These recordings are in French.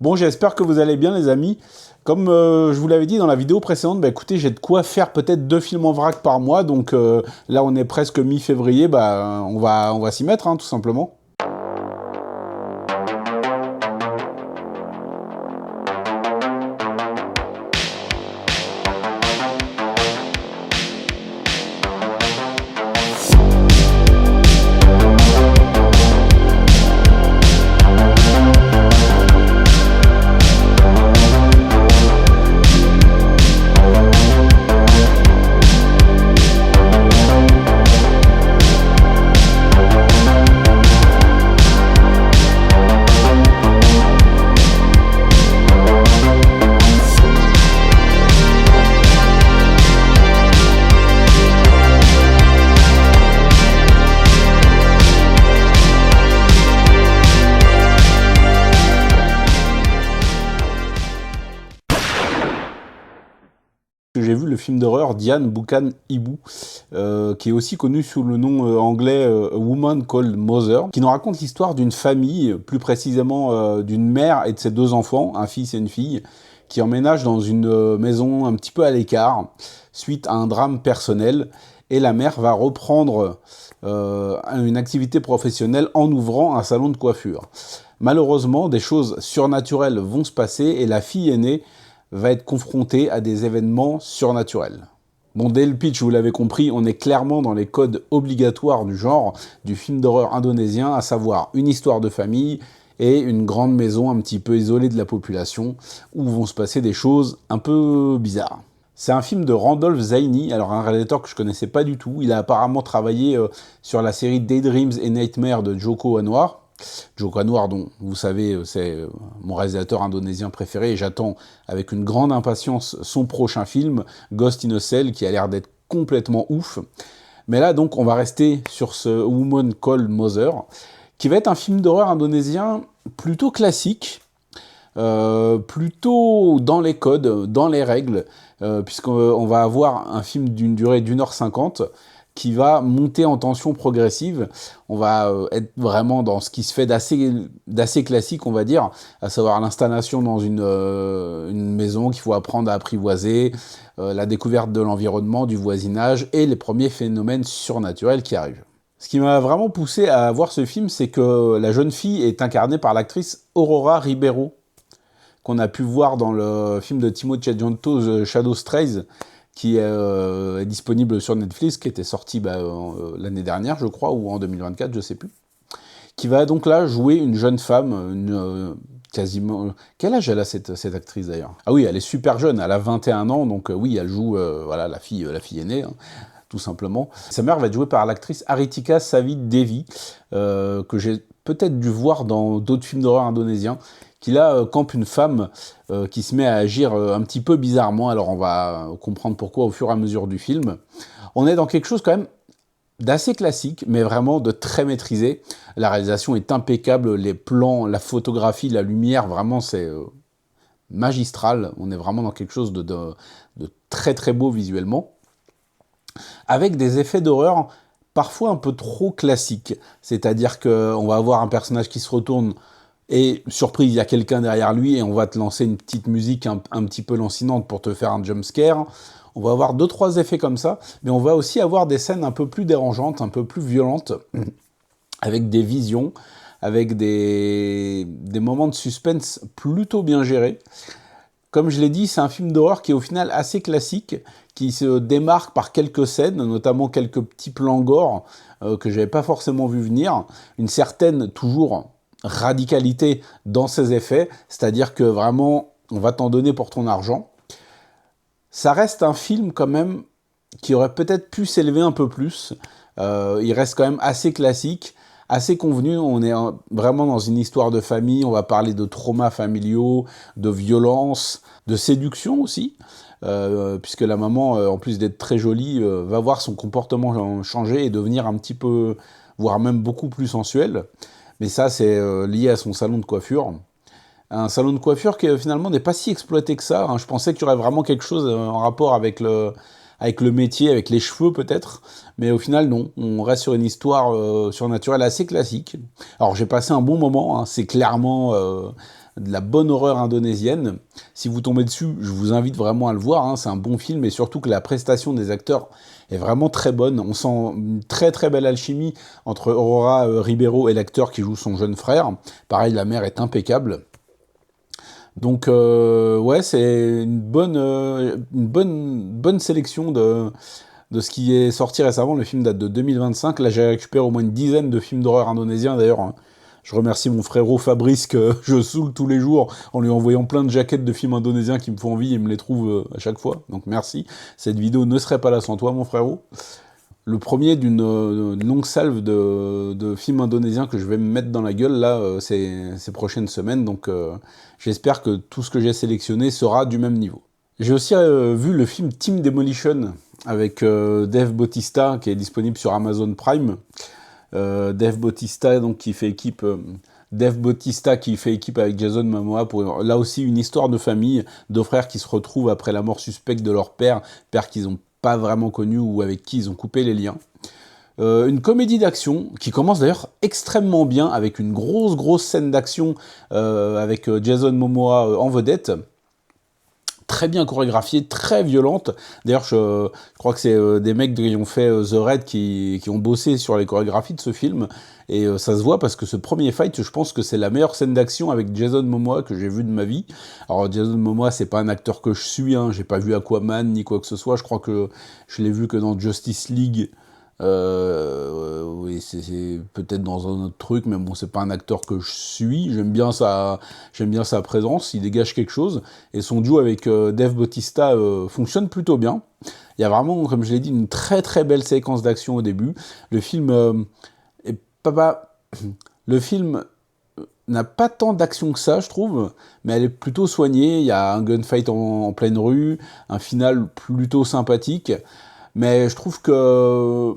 Bon, j'espère que vous allez bien les amis. Comme je vous l'avais dit dans la vidéo précédente, bah, écoutez, j'ai de quoi faire peut-être 2 films en vrac par mois. Donc là, on est presque mi-février, bah, on va s'y mettre, hein, tout simplement. J'ai vu le film d'horreur Diane Boucan Hibou, qui est aussi connu sous le nom anglais A Woman Called Mother, qui nous raconte l'histoire d'une famille, plus précisément d'une mère et de ses 2 enfants, un fils et une fille, qui emménagent dans une maison un petit peu à l'écart, suite à un drame personnel, et la mère va reprendre une activité professionnelle en ouvrant un salon de coiffure. Malheureusement, des choses surnaturelles vont se passer et la fille aînée va être confronté à des événements surnaturels. Bon, dès le pitch, vous l'avez compris, on est clairement dans les codes obligatoires du genre du film d'horreur indonésien, à savoir une histoire de famille et une grande maison un petit peu isolée de la population, où vont se passer des choses un peu bizarres. C'est un film de Randolph Zaini, alors un réalisateur que je connaissais pas du tout. Il a apparemment travaillé sur la série Daydreams et Nightmares de Joko Anwar. Joko Anwar, dont vous savez, c'est mon réalisateur indonésien préféré, et j'attends avec une grande impatience son prochain film, Ghost in a Cell, qui a l'air d'être complètement ouf. Mais là, donc, on va rester sur ce Woman Called Mother, qui va être un film d'horreur indonésien plutôt classique, plutôt dans les codes, dans les règles, puisqu'on va avoir un film d'une durée d'1h50, qui va monter en tension progressive. On va être vraiment dans ce qui se fait d'assez classique, on va dire, à savoir l'installation dans une maison qu'il faut apprendre à apprivoiser, la découverte de l'environnement, du voisinage et les premiers phénomènes surnaturels qui arrivent. Ce qui m'a vraiment poussé à voir ce film, c'est que la jeune fille est incarnée par l'actrice Aurora Ribeiro, qu'on a pu voir dans le film de Timothée Chalamet, The Shadow Strays, qui est disponible sur Netflix, qui était sorti l'année dernière, je crois, ou en 2024, je sais plus, qui va donc là jouer une jeune femme, quasiment... Quel âge elle a, cette actrice, d'ailleurs? Ah oui, elle est super jeune, elle a 21 ans, donc oui, elle joue voilà, la fille aînée, hein, tout simplement. Sa mère va être jouée par l'actrice Haritika Savid Devi, que j'ai peut-être dû voir dans d'autres films d'horreur indonésiens, qui là campe une femme qui se met à agir un petit peu bizarrement. Alors on va comprendre pourquoi au fur et à mesure du film. On est dans quelque chose quand même d'assez classique, mais vraiment de très maîtrisé. La réalisation est impeccable, les plans, la photographie, la lumière, vraiment c'est magistral. On est vraiment dans quelque chose de très très beau visuellement, avec des effets d'horreur parfois un peu trop classiques. C'est-à-dire qu'on va avoir un personnage qui se retourne et surprise, il y a quelqu'un derrière lui et on va te lancer une petite musique un petit peu lancinante pour te faire un jumpscare. On va avoir 2-3 effets comme ça, mais on va aussi avoir des scènes un peu plus dérangeantes, un peu plus violentes, avec des visions, avec des moments de suspense plutôt bien gérés. Comme je l'ai dit, c'est un film d'horreur qui est au final assez classique, qui se démarque par quelques scènes, notamment quelques petits plans gore que j'avais pas forcément vu venir, une certaine toujours radicalité dans ses effets, c'est-à-dire que vraiment, on va t'en donner pour ton argent. Ça reste un film quand même qui aurait peut-être pu s'élever un peu plus. Il reste quand même assez classique, assez convenu. On est vraiment dans une histoire de famille, on va parler de traumas familiaux, de violence, de séduction aussi, puisque la maman, en plus d'être très jolie, va voir son comportement changer et devenir un petit peu, voire même beaucoup plus sensuel. Mais ça, c'est lié à son salon de coiffure. Un salon de coiffure qui finalement n'est pas si exploité que ça, hein. Je pensais qu'il y aurait vraiment quelque chose en rapport avec le métier, avec les cheveux peut-être. Mais au final, non. On reste sur une histoire surnaturelle assez classique. Alors j'ai passé un bon moment, hein. C'est clairement de la bonne horreur indonésienne. Si vous tombez dessus, je vous invite vraiment à le voir, hein. C'est un bon film, et surtout que la prestation des acteurs est vraiment très bonne. On sent une très très belle alchimie entre Aurora Ribeiro et l'acteur qui joue son jeune frère. Pareil, la mère est impeccable. Donc ouais, c'est une bonne sélection de ce qui est sorti récemment. Le film date de 2025. Là, j'ai récupéré au moins une dizaine de films d'horreur indonésiens. D'ailleurs, hein, je remercie mon frérot Fabrice que je saoule tous les jours en lui envoyant plein de jaquettes de films indonésiens qui me font envie et me les trouve à chaque fois. Donc merci. Cette vidéo ne serait pas là sans toi, mon frérot. Le premier d'une longue salve de films indonésiens que je vais me mettre dans la gueule là ces prochaines semaines. Donc j'espère que tout ce que j'ai sélectionné sera du même niveau. J'ai aussi vu le film Team Demolition avec Dave Bautista qui est disponible sur Amazon Prime. Dave Bautista donc qui fait équipe avec Jason Momoa pour là aussi une histoire de famille, de frères qui se retrouvent après la mort suspecte de leur père qu'ils ont pas vraiment connu ou avec qui ils ont coupé les liens. Une comédie d'action qui commence d'ailleurs extrêmement bien avec une grosse scène d'action avec Jason Momoa en vedette. Très bien chorégraphiée, très violente. D'ailleurs, je crois que c'est des mecs qui ont fait The Raid qui ont bossé sur les chorégraphies de ce film. Et ça se voit parce que ce premier fight, je pense que c'est la meilleure scène d'action avec Jason Momoa que j'ai vue de ma vie. Alors Jason Momoa, c'est pas un acteur que je suis, hein. J'ai pas vu Aquaman ni quoi que ce soit. Je crois que je l'ai vu que dans Justice League. Oui, c'est peut-être dans un autre truc, mais bon, c'est pas un acteur que je suis. J'aime bien sa présence, il dégage quelque chose. Et son duo avec Dave Bautista fonctionne plutôt bien. Il y a vraiment, comme je l'ai dit, une très très belle séquence d'action au début. Le film est pas... Le film n'a pas tant d'action que ça, je trouve, mais elle est plutôt soignée. Il y a un gunfight en pleine rue, un final plutôt sympathique. Mais je trouve que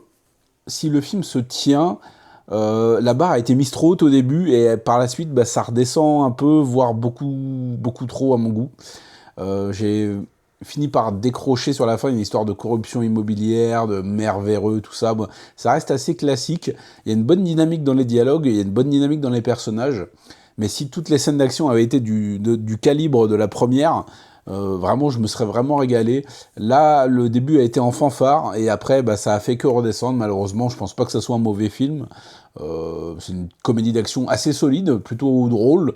si le film se tient, la barre a été mise trop haute au début et par la suite, ça redescend un peu, voire beaucoup trop à mon goût. J'ai fini par décrocher sur la fin une histoire de corruption immobilière, de maire véreux, tout ça. Bon, ça reste assez classique. Il y a une bonne dynamique dans les dialogues, il y a une bonne dynamique dans les personnages. Mais si toutes les scènes d'action avaient été du calibre de la première, vraiment, je me serais vraiment régalé. Là, le début a été en fanfare, et après, ça a fait que redescendre, malheureusement. Je pense pas que ce soit un mauvais film. C'est une comédie d'action assez solide, plutôt drôle,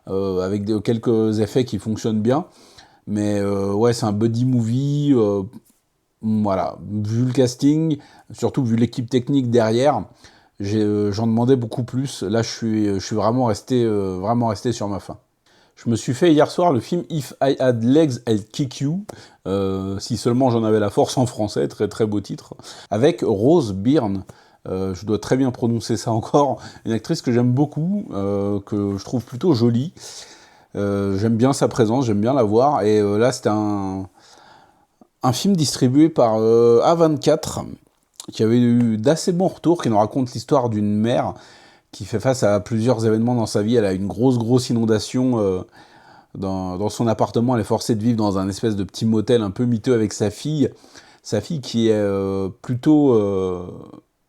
avec quelques effets qui fonctionnent bien. Mais ouais, c'est un buddy movie. Voilà, vu le casting, surtout vu l'équipe technique derrière, j'en demandais beaucoup plus. Là, je suis vraiment resté sur ma faim. Je me suis fait hier soir le film If I Had Legs, I'd Kick You, si seulement j'en avais la force en français, très très beau titre, avec Rose Byrne. Je dois très bien prononcer ça encore, une actrice que j'aime beaucoup, que je trouve plutôt jolie. J'aime bien sa présence, j'aime bien la voir, et là c'était un film distribué par A24, qui avait eu d'assez bons retours, qui nous raconte l'histoire d'une mère qui fait face à plusieurs événements dans sa vie. Elle a une grosse inondation dans son appartement. Elle est forcée de vivre dans un espèce de petit motel un peu miteux avec sa fille. Sa fille qui est plutôt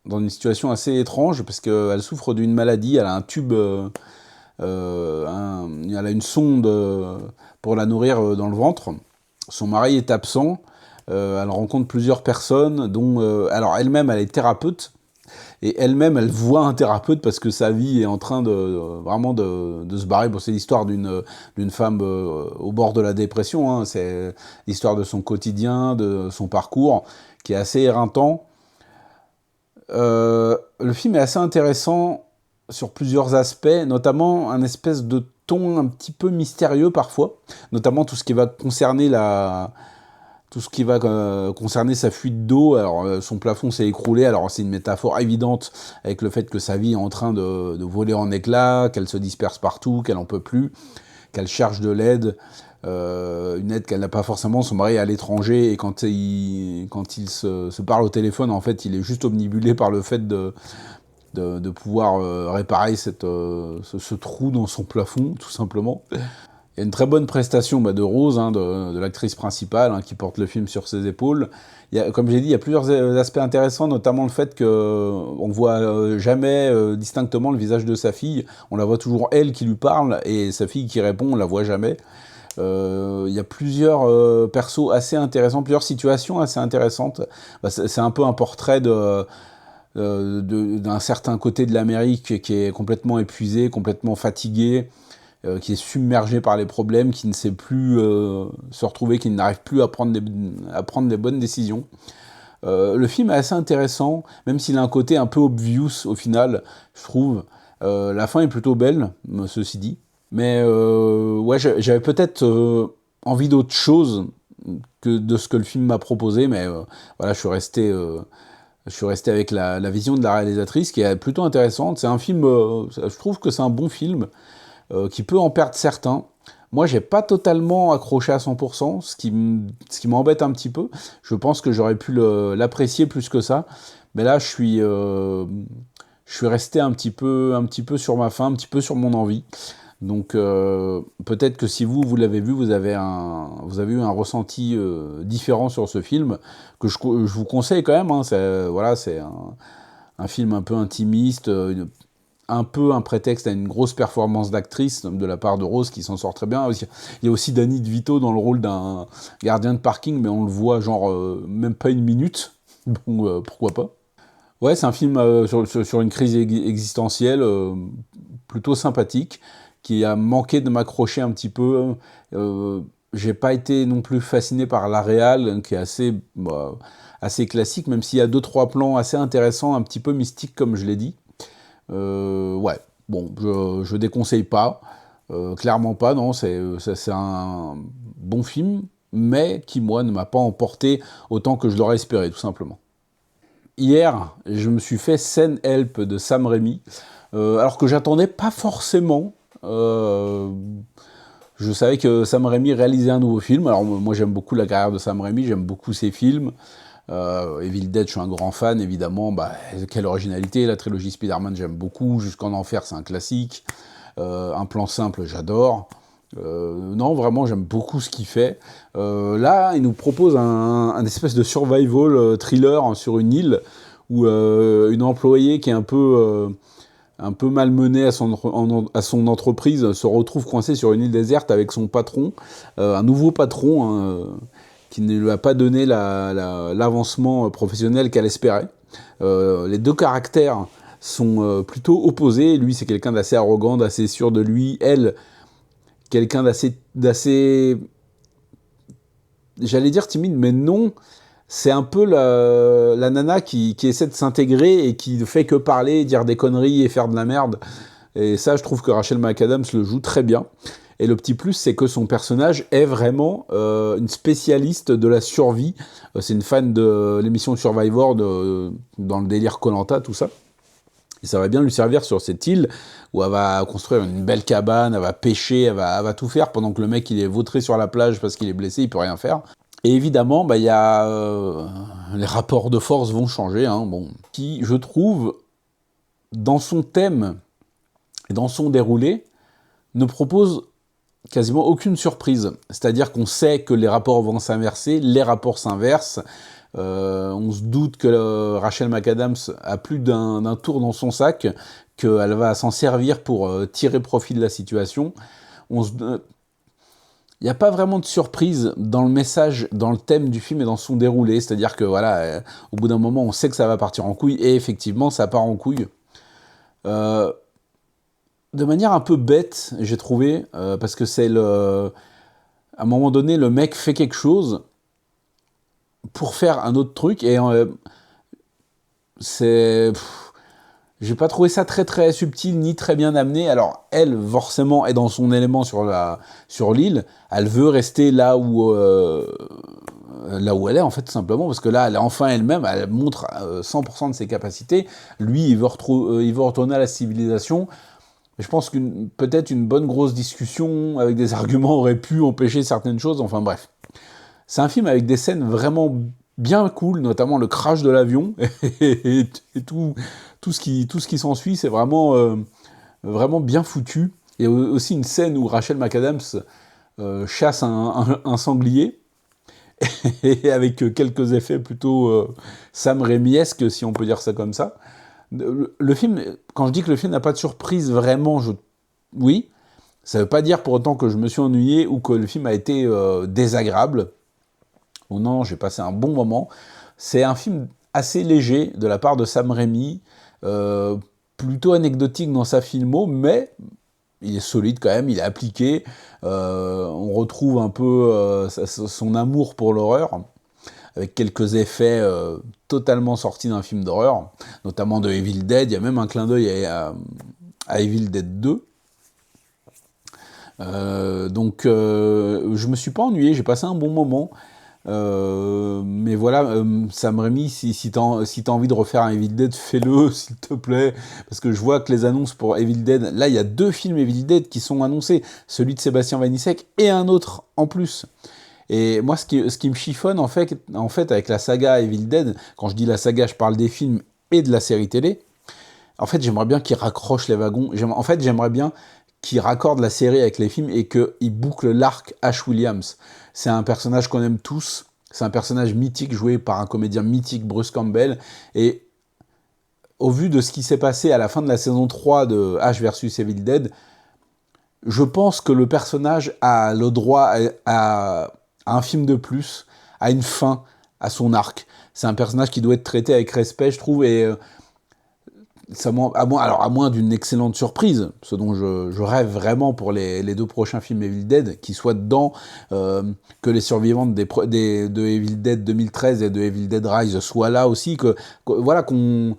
dans une situation assez étrange parce qu'elle souffre d'une maladie. Elle a un tube, elle a une sonde pour la nourrir dans le ventre. Son mari est absent. Elle rencontre plusieurs personnes, dont... alors elle-même, elle est thérapeute. Et elle-même, elle voit un thérapeute parce que sa vie est en train vraiment de se barrer. Bon, c'est l'histoire d'une femme au bord de la dépression, hein. C'est l'histoire de son quotidien, de son parcours, qui est assez éreintant. Le film est assez intéressant sur plusieurs aspects, notamment un espèce de ton un petit peu mystérieux parfois, notamment tout ce qui va concerner sa fuite d'eau. Alors son plafond s'est écroulé, alors c'est une métaphore évidente avec le fait que sa vie est en train de voler en éclats, qu'elle se disperse partout, qu'elle en peut plus, qu'elle cherche de l'aide, une aide qu'elle n'a pas forcément. Son mari est à l'étranger et quand il se parle au téléphone, en fait il est juste omnibulé par le fait de pouvoir réparer ce trou dans son plafond, tout simplement. Il y a une très bonne prestation de Rose, hein, de l'actrice principale, hein, qui porte le film sur ses épaules. Comme j'ai dit, il y a plusieurs aspects intéressants, notamment le fait qu'on ne voit jamais distinctement le visage de sa fille. On la voit toujours elle qui lui parle, et sa fille qui répond, on la voit jamais. Il y a plusieurs persos assez intéressants, plusieurs situations assez intéressantes. C'est un peu un portrait d'un certain côté de l'Amérique qui est complètement épuisé, complètement fatigué, qui est submergé par les problèmes, qui ne sait plus se retrouver, qui n'arrive plus à prendre des bonnes décisions. Le film est assez intéressant, même s'il a un côté un peu obvious au final, je trouve. La fin est plutôt belle, ceci dit. Mais ouais, j'avais peut-être envie d'autre chose que de ce que le film m'a proposé, mais voilà, je suis resté avec la vision de la réalisatrice qui est plutôt intéressante. C'est un film, je trouve que c'est un bon film qui peut en perdre certains. Moi, j'ai pas totalement accroché à 100%, ce qui m'embête un petit peu. Je pense que j'aurais pu l'apprécier plus que ça. Mais là, je suis resté un petit peu sur ma faim, un petit peu sur mon envie. Donc peut-être que si vous l'avez vu, vous avez eu un ressenti différent sur ce film, que je vous conseille quand même. Hein. C'est un film un peu intimiste, un peu un prétexte à une grosse performance d'actrice de la part de Rose qui s'en sort très bien. Il y a aussi Danny DeVito dans le rôle d'un gardien de parking, mais on le voit genre même pas une minute. Bon, pourquoi pas. Ouais, c'est un film sur une crise existentielle plutôt sympathique, qui a manqué de m'accrocher un petit peu. J'ai pas été non plus fasciné par la réal, qui est assez classique, même s'il y a 2-3 plans assez intéressants, un petit peu mystiques, comme je l'ai dit. Ouais, bon, je déconseille pas. Clairement pas, non, c'est un bon film, mais qui, moi, ne m'a pas emporté autant que je l'aurais espéré, tout simplement. Hier, je me suis fait Scène Help de Sam Raimi, alors que j'attendais pas forcément. Je savais que Sam Raimi réalisait un nouveau film. Alors moi j'aime beaucoup la carrière de Sam Raimi, j'aime beaucoup ses films. Evil Dead, je suis un grand fan, évidemment. Quelle originalité, la trilogie Spider-Man, j'aime beaucoup. Jusqu'en Enfer, c'est un classique. Un plan simple, j'adore. Non, vraiment, j'aime beaucoup ce qu'il fait. Là, il nous propose un espèce de survival thriller sur une île où une employée qui est un peu malmenée à son entreprise se retrouve coincée sur une île déserte avec son patron, un nouveau patron, hein, qui ne lui a pas donné l'avancement professionnel qu'elle espérait. Les deux caractères sont plutôt opposés. Lui, c'est quelqu'un d'assez arrogant, d'assez sûr de lui. Elle, quelqu'un d'assez, j'allais dire timide, mais non. C'est un peu la nana qui essaie de s'intégrer et qui ne fait que parler, dire des conneries et faire de la merde. Et ça, je trouve que Rachel McAdams le joue très bien. Et le petit plus, c'est que son personnage est vraiment une spécialiste de la survie. C'est une fan de l'émission Survivor, dans le délire Koh-Lanta, tout ça. Et ça va bien lui servir sur cette île où elle va construire une belle cabane, elle va pêcher, elle va tout faire pendant que le mec il est vautré sur la plage parce qu'il est blessé, il peut rien faire. Et évidemment, y a, les rapports de force vont changer, hein, qui, je trouve, dans son thème et dans son déroulé, ne propose quasiment aucune surprise. C'est-à-dire qu'on sait que les rapports vont s'inverser, les rapports s'inversent. On se doute que Rachel McAdams a plus d'un tour dans son sac, qu'elle va s'en servir pour tirer profit de la situation. Il n'y a pas vraiment de surprise dans le message, dans le thème du film et dans son déroulé. C'est-à-dire que voilà, au bout d'un moment, on sait que ça va partir en couille, et effectivement, ça part en couille. De manière un peu bête, j'ai trouvé, parce que à un moment donné, le mec fait quelque chose pour faire un autre truc, et j'ai pas trouvé ça très très subtil ni très bien amené. Alors elle, forcément, est dans son élément sur l'île. Elle veut rester là où elle est, en fait, tout simplement, parce que là, elle est enfin elle-même. Elle montre 100% de ses capacités. Lui, il veut retourner à la civilisation. Je pense peut-être une bonne grosse discussion avec des arguments aurait pu empêcher certaines choses. Enfin bref, c'est un film avec des scènes vraiment bien cool, notamment le crash de l'avion et tout ce qui s'ensuit, c'est vraiment bien foutu. Et aussi une scène où Rachel McAdams chasse un sanglier, et avec quelques effets plutôt Sam Raimi-esque, si on peut dire ça comme ça. Le film, quand je dis que le film n'a pas de surprise, vraiment, oui, ça ne veut pas dire pour autant que je me suis ennuyé ou que le film a été désagréable. Oh non, j'ai passé un bon moment. C'est un film assez léger de la part de Sam Raimi, plutôt anecdotique dans sa filmo, mais il est solide quand même, il est appliqué. On retrouve un peu son amour pour l'horreur, avec quelques effets totalement sortis d'un film d'horreur, notamment de Evil Dead. Il y a même un clin d'œil à Evil Dead 2. Donc je me suis pas ennuyé, j'ai passé un bon moment. Mais voilà, Sam Raimi, si t'as envie de refaire un Evil Dead, fais-le, s'il te plaît, parce que je vois que les annonces pour Evil Dead, là il y a 2 films Evil Dead qui sont annoncés, celui de Sébastien Vanissek et un autre en plus. Et moi, ce qui me chiffonne en fait avec la saga Evil Dead, quand je dis la saga, je parle des films et de la série télé. En fait, j'aimerais bien qu'ils raccrochent les wagons. J'aimerais bien qu'ils raccordent la série avec les films et qu'ils bouclent l'arc Ash Williams. C'est un personnage qu'on aime tous. C'est un personnage mythique joué par un comédien mythique, Bruce Campbell. Et au vu de ce qui s'est passé à la fin de la saison 3 de Ash vs Evil Dead, je pense que le personnage a le droit à un film de plus, à une fin, à son arc. C'est un personnage qui doit être traité avec respect, je trouve, et à moins d'une excellente surprise, ce dont je rêve vraiment pour les 2 prochains films Evil Dead, qui soient dedans, que les survivantes de Evil Dead 2013 et de Evil Dead Rise soient là aussi, voilà, qu'on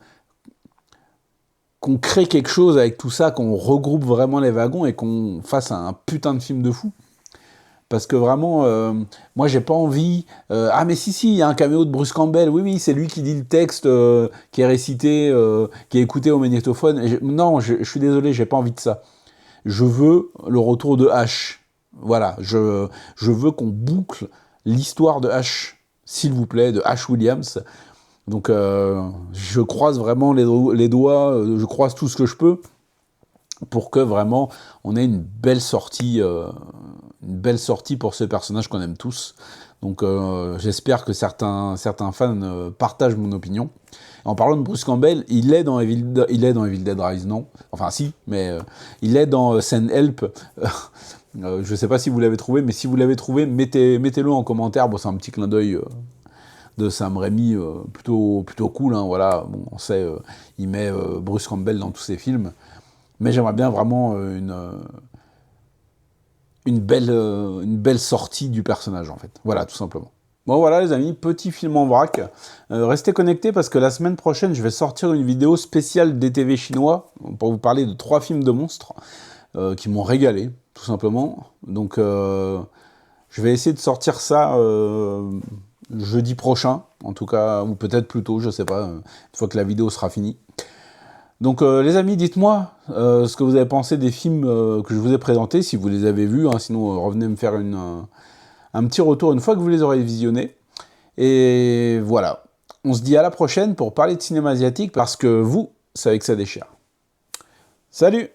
crée quelque chose avec tout ça, qu'on regroupe vraiment les wagons et qu'on fasse un putain de film de fou. Parce que vraiment, moi j'ai pas envie... ah mais si, il y a un caméo de Bruce Campbell, oui, c'est lui qui dit le texte, qui est récité, qui est écouté au magnétophone. Non, je suis désolé, j'ai pas envie de ça. Je veux le retour de Ash. Voilà, je veux qu'on boucle l'histoire de Ash, s'il vous plaît, de Ash Williams. Donc je croise vraiment les doigts, je croise tout ce que je peux, pour que vraiment on ait une belle sortie pour ce personnage qu'on aime tous. Donc j'espère que certains fans partagent mon opinion. En parlant de Bruce Campbell, il est dans Evil Dead Rise, non? Enfin si, mais il est dans Send Help. Je sais pas si vous l'avez trouvé, mais si vous l'avez trouvé, mettez-le en commentaire. Bon, c'est un petit clin d'œil de Sam Raimi, plutôt cool, hein, voilà. Bon, on sait, il met Bruce Campbell dans tous ses films. Mais j'aimerais bien vraiment une belle sortie du personnage, en fait. Voilà, tout simplement. Bon, voilà, les amis, petit film en vrac. Restez connectés parce que la semaine prochaine, je vais sortir une vidéo spéciale DTV chinois pour vous parler de 3 films de monstres qui m'ont régalé, tout simplement. Donc, je vais essayer de sortir ça jeudi prochain, en tout cas, ou peut-être plus tôt, je sais pas, une fois que la vidéo sera finie. Donc les amis, dites-moi ce que vous avez pensé des films que je vous ai présentés, si vous les avez vus, hein, sinon revenez me faire un petit retour une fois que vous les aurez visionnés. Et voilà, on se dit à la prochaine pour parler de cinéma asiatique, parce que vous savez que ça déchire. Salut!